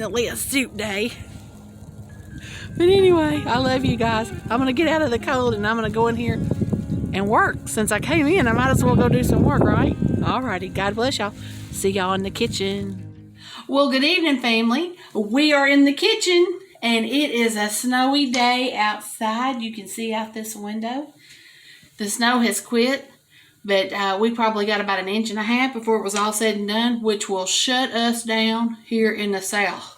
definitely a soup day. But anyway, I love you guys. I'm going to get out of the cold and I'm going to go in here and work. Since I came in, I might as well go do some work, right? Alrighty, God bless y'all. See y'all in the kitchen. Well, good evening, family. We are in the kitchen and it is a snowy day outside. You can see out this window. The snow has quit, but we probably got about 1.5 inches before it was all said and done, which will shut us down here in the South.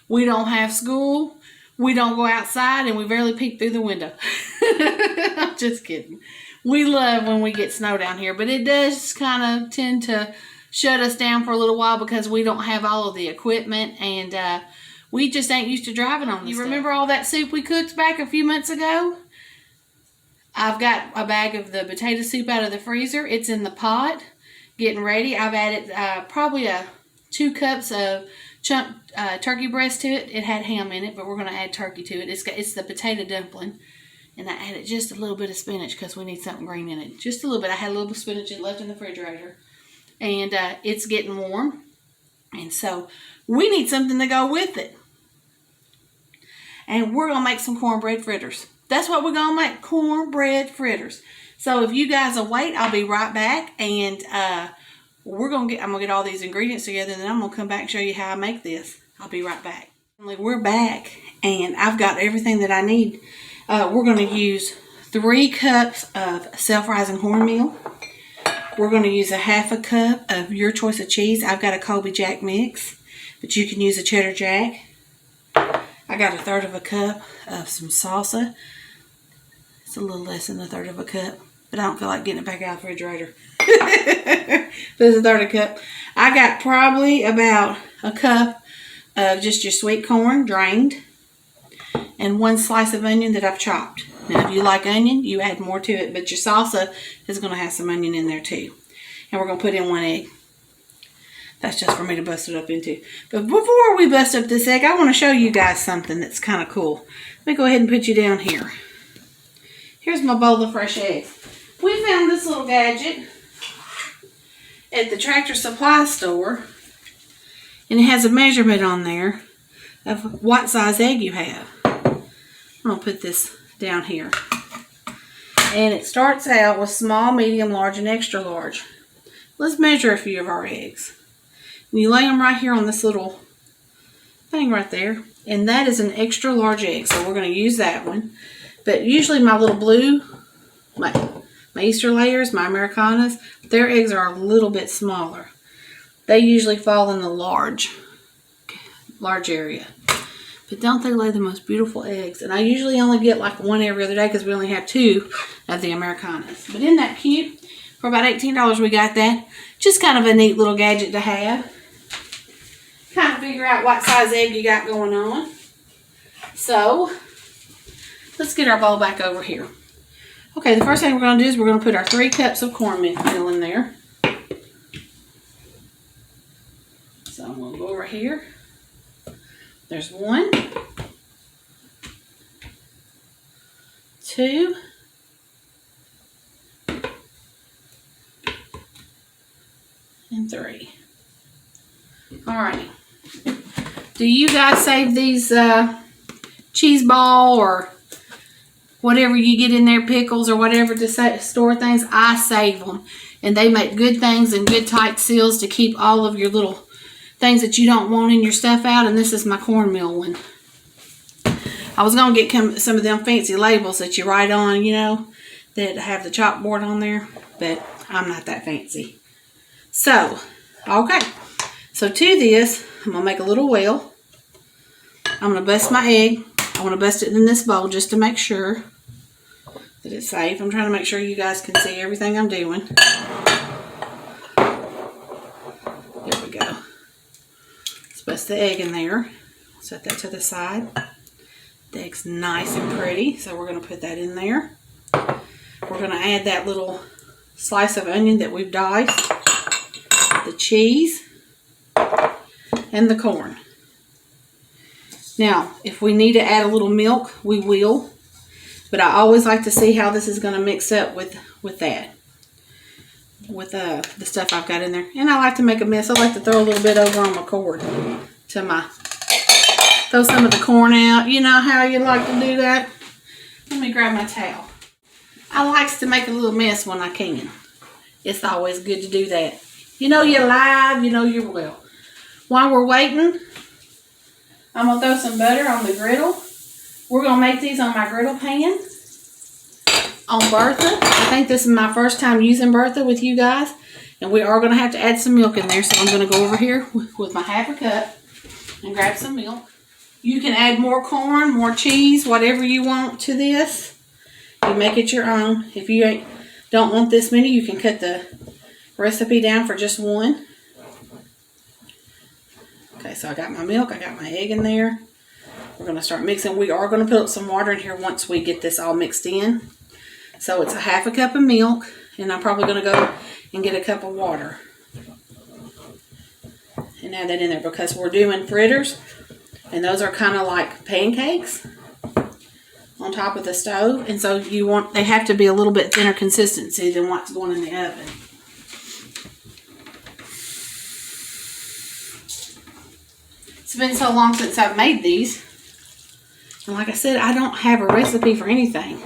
We don't have school. We don't go outside, and we barely peek through the window. I'm just kidding. We love when we get snow down here, but it does kind of tend to shut us down for a little while because we don't have all of the equipment, and we just ain't used to driving on this. You remember all that soup we cooked back a few months ago? I've got a bag of the potato soup out of the freezer. It's in the pot, getting ready. I've added probably 2 cups of chunk turkey breast to it. It had ham in it, but we're going to add turkey to it. It's the potato dumpling, and I added just a little bit of spinach because we need something green in it. Just a little bit. I had a little bit of spinach left in the refrigerator, and it's getting warm, and so we need something to go with it. And we're going to make some cornbread fritters. That's what we're going to make, cornbread fritters. So if you guys will wait, I'll be right back, and I'm going to get all these ingredients together, and then I'm going to come back and show you how I make this. I'll be right back. We're back, and I've got everything that I need. We're going to use 3 cups of self-rising cornmeal. We're going to use 1/2 cup of your choice of cheese. I've got a Colby Jack mix, but you can use a cheddar jack. I got 1/3 cup of some salsa. It's a little less than 1/3 cup, but I don't feel like getting it back out of the refrigerator. There's 1/3 cup. I got probably about 1 cup of just your sweet corn, drained, and 1 slice of onion that I've chopped. Now, if you like onion, you add more to it, but your salsa is going to have some onion in there too. And we're going to put in 1 egg. That's just for me to bust it up into. But before we bust up this egg, I want to show you guys something that's kind of cool. Let me go ahead and put you down here. Here's my bowl of fresh eggs. We found this little gadget at the Tractor Supply store, and it has a measurement on there of what size egg you have. I'm going to put this down here. And it starts out with small, medium, large, and extra large. Let's measure a few of our eggs. And you lay them right here on this little thing right there, and that is an extra large egg, so we're going to use that one. But usually my little blue, my Easter layers, my Americanas, their eggs are a little bit smaller. They usually fall in the large area. But don't they lay the most beautiful eggs? And I usually only get like 1 every other day because we only have 2 of the Americanas. But isn't that cute? For about $18 we got that. Just kind of a neat little gadget to have. Kind of figure out what size egg you got going on. So, let's get our bowl back over here. Okay, the first thing we're going to do is we're going to put our 3 cups of cornmeal in there. So I'm going to go over here. There's 1, 2, and 3. Alrighty. Do you guys save these cheese ball or whatever you get in there, pickles or whatever to store things? I save them, and they make good things and good tight seals to keep all of your little things that you don't want in your stuff out. And this is my cornmeal one. I was going to get some of them fancy labels that you write on, you know, that have the chalkboard on there, but I'm not that fancy. So, okay. So to this, I'm going to make a little well. I'm going to bust my egg. I want to bust it in this bowl just to make sure that it's safe. I'm trying to make sure you guys can see everything I'm doing. There we go. Let's bust the egg in there. Set that to the side. The egg's nice and pretty, so we're going to put that in there. We're going to add that little slice of onion that we've diced, the cheese, and the corn. Now, if we need to add a little milk, we will. But I always like to see how this is going to mix up with that. With the stuff I've got in there. And I like to make a mess. I like to throw a little bit over on my cord to my throw some of the corn out. You know how you like to do that? Let me grab my towel. I likes to make a little mess when I can. It's always good to do that. You know you're live, you know you're well. While we're waiting, I'm going to throw some butter on the griddle. We're going to make these on my griddle pan on Bertha. I think this is my first time using Bertha with you guys. And we are going to have to add some milk in there. So I'm going to go over here with my half a cup and grab some milk. You can add more corn, more cheese, whatever you want to this. You make it your own. If you don't want this many, you can cut the recipe down for just one. Okay, so I got my milk, I got my egg in there. We're going to start mixing. We are going to put some water in here once we get this all mixed in. So it's a half a cup of milk, and I'm probably going to go and get a cup of water and add that in there because we're doing fritters, and those are kind of like pancakes on top of the stove, and so they have to be a little bit thinner consistency than what's going in the oven. It's been so long since I've made these, and like I said, I don't have a recipe for anything.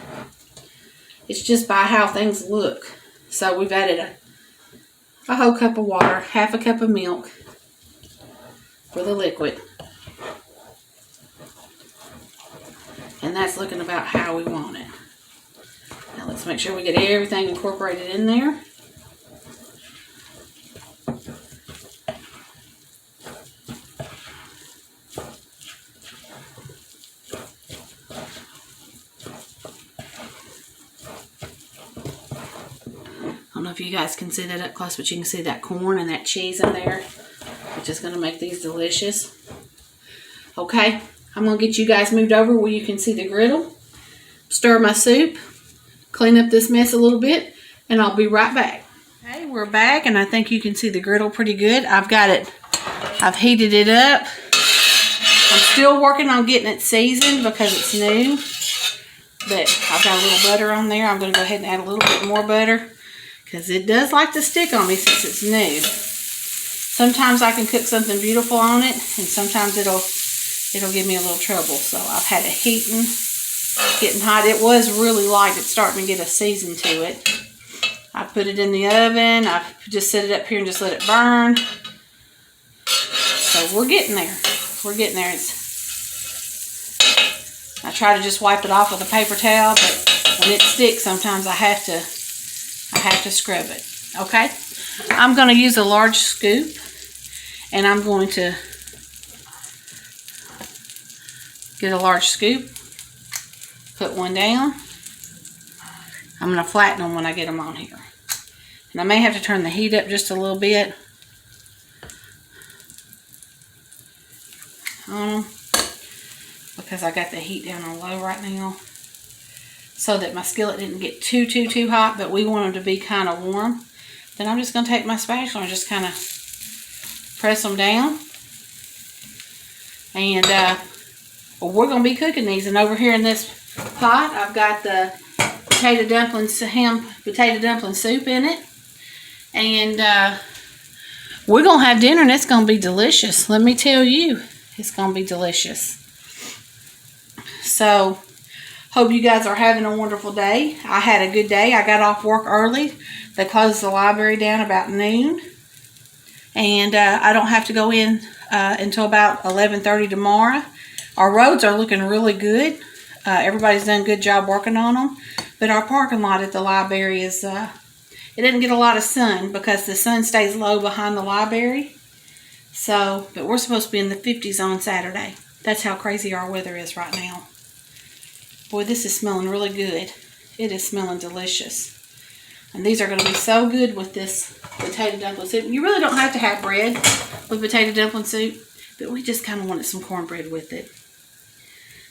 It's just by how things look. So we've added a whole cup of water, half a cup of milk for the liquid. And that's looking about how we want it. Now let's make sure we get everything incorporated in there. I don't know if you guys can see that up close, but you can see that corn and that cheese in there, which is going to make these delicious. Okay, I'm going to get you guys moved over where you can see the griddle. Stir my soup, clean up this mess a little bit, and I'll be right back. Okay, we're back, and I think you can see the griddle pretty good. I've heated it up. I'm still working on getting it seasoned because it's new, but I've got a little butter on there. I'm going to go ahead and add a little bit more butter because it does like to stick on me since it's new. Sometimes I can cook something beautiful on it, and sometimes it'll give me a little trouble. So I've had it heating, getting hot. It was really light. It's starting to get a season to it. I put it in the oven. I just set it up here and just let it burn. So we're getting there. We're getting there. I try to just wipe it off with a paper towel, but when it sticks, sometimes I have to scrub it. Okay? I'm going to use a large scoop, and I'm going to get a large scoop, put one down. I'm going to flatten them when I get them on here. And I may have to turn the heat up just a little bit on them because I got the heat down on low right now so that my skillet didn't get too hot, but we want them to be kind of warm. Then I'm just going to take my spatula and just kind of press them down. And well, we're going to be cooking these. And over here in this pot, I've got the potato dumpling soup in it. And we're going to have dinner, and it's going to be delicious. Let me tell you, it's going to be delicious. So, hope you guys are having a wonderful day. I had a good day. I got off work early. They closed the library down about noon. And I don't have to go in until about 11:30 tomorrow. Our roads are looking really good. Everybody's done a good job working on them. But our parking lot at the library is, it doesn't get a lot of sun because the sun stays low behind the library. So, but we're supposed to be in the 50s on Saturday. That's how crazy our weather is right now. Boy, this is smelling really good. It is smelling delicious. And these are going to be so good with this potato dumpling soup. You really don't have to have bread with potato dumpling soup, but we just kind of wanted some cornbread with it.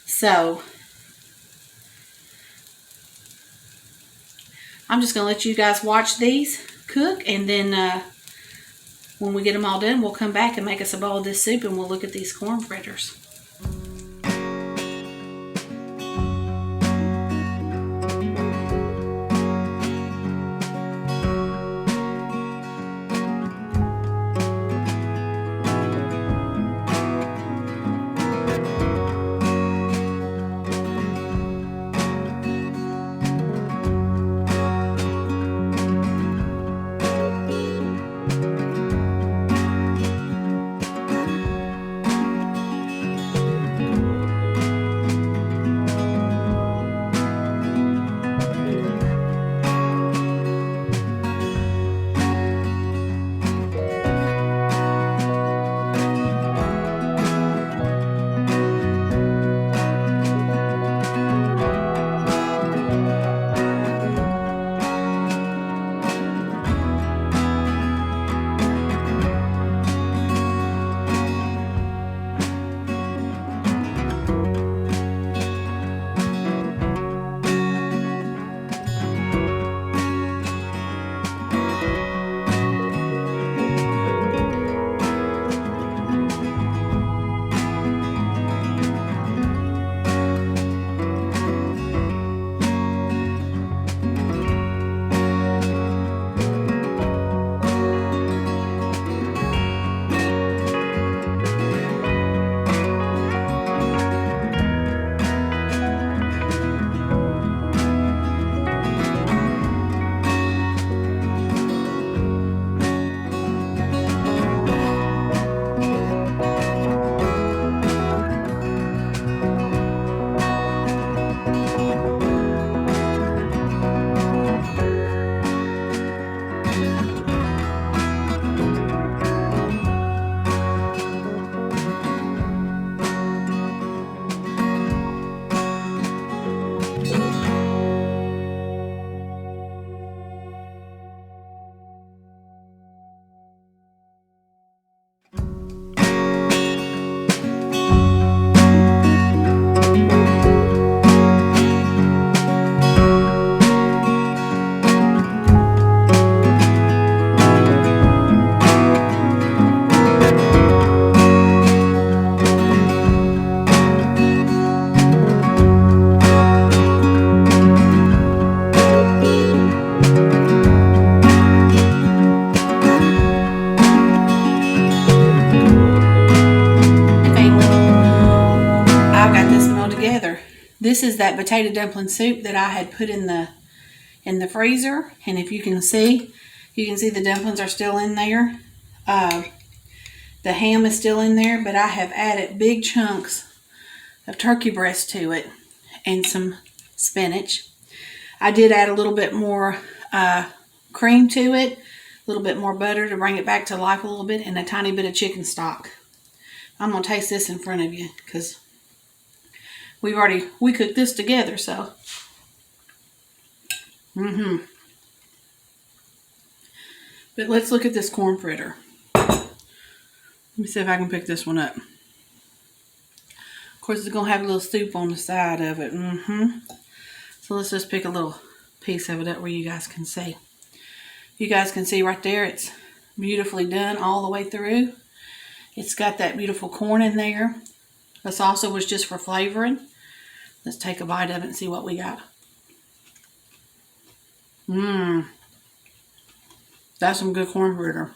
So, I'm just going to let you guys watch these cook, and then when we get them all done, we'll come back and make us a bowl of this soup, and we'll look at these corn fritters. this is that potato dumpling soup that I had put in the freezer. And if you can see the dumplings are still in there. The ham is still in there, but I have added big chunks of turkey breast to it and some spinach. I did add a little bit more cream to it, a little bit more butter to bring it back to life a little bit, and a tiny bit of chicken stock. I'm going to taste this in front of you because we cooked this together, so. But let's look at this corn fritter. Let me see if I can pick this one up. Of course, it's going to have a little soup on the side of it. So let's just pick a little piece of it up where you guys can see. You guys can see right there, it's beautifully done all the way through. It's got that beautiful corn in there. The salsa was just for flavoring. Let's take a bite of it and see what we got. That's some good corn fritter.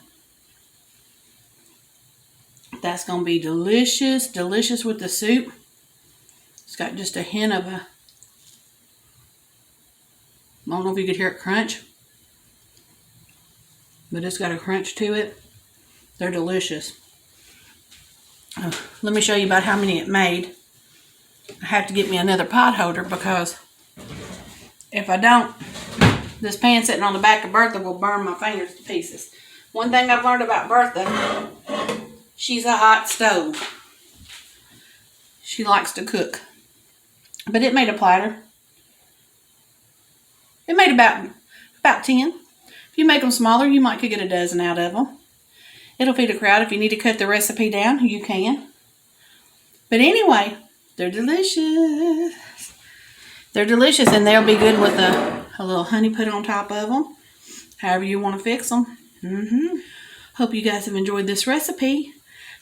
That's going to be delicious, delicious with the soup. It's got just a hint of I don't know if you could hear it crunch, but it's got a crunch to it. They're delicious. Let me show you about how many it made. I have to get me another pot holder because if I don't, this pan sitting on the back of Bertha will burn my fingers to pieces. One thing I've learned about Bertha, she's a hot stove. She likes to cook. But it made a platter. It made about 10. If you make them smaller, you might could get a dozen out of them. It'll feed a crowd. If you need to cut the recipe down, you can. But anyway, they're delicious. They're delicious, and they'll be good with a little honey put on top of them. However you want to fix them. Hope you guys have enjoyed this recipe.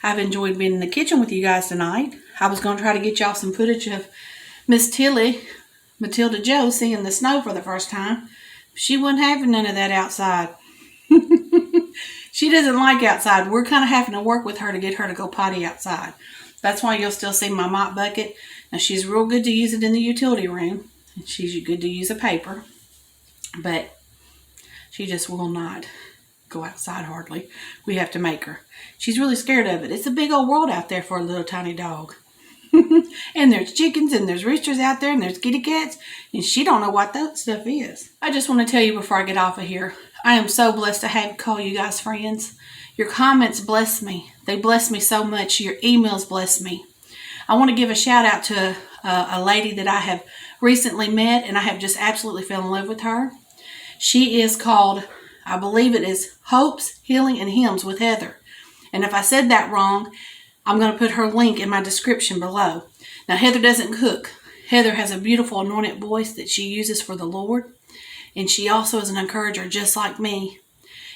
I've enjoyed being in the kitchen with you guys tonight. I was going to try to get y'all some footage of Miss Tilly, Matilda Joe, seeing the snow for the first time. She wasn't having none of that outside. She doesn't like outside. We're kind of having to work with her to get her to go potty outside. That's why you'll still see my mop bucket. Now, she's real good to use it in the utility room. And she's good to use a paper. But she just will not go outside hardly. We have to make her. She's really scared of it. It's a big old world out there for a little tiny dog. And there's chickens and there's roosters out there and there's kitty cats. And she don't know what that stuff is. I just want to tell you before I get off of here, I am so blessed to have call you guys friends. Your comments bless me. They bless me so much. Your emails bless me. I want to give a shout out to a lady that I have recently met, and I have just absolutely fell in love with her. She is called, I believe it is Hopes, Healing, and Hymns with Heather. And if I said that wrong, I'm going to put her link in my description below. Now, Heather doesn't cook. Heather has a beautiful anointed voice that she uses for the Lord. And she also is an encourager just like me.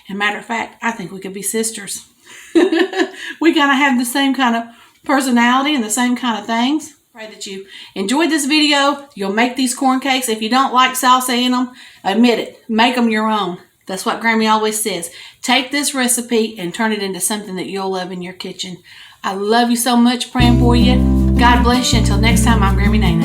And matter of fact, I think we could be sisters. We kind of have the same kind of personality and the same kind of things. Pray that you enjoyed this video. You'll make these corn cakes. If you don't like salsa in them, admit it. Make them your own. That's what Grammie always says. Take this recipe and turn it into something that you'll love in your kitchen. I love you so much. Praying for you. God bless you. Until next time, I'm Grammie Nae Nae.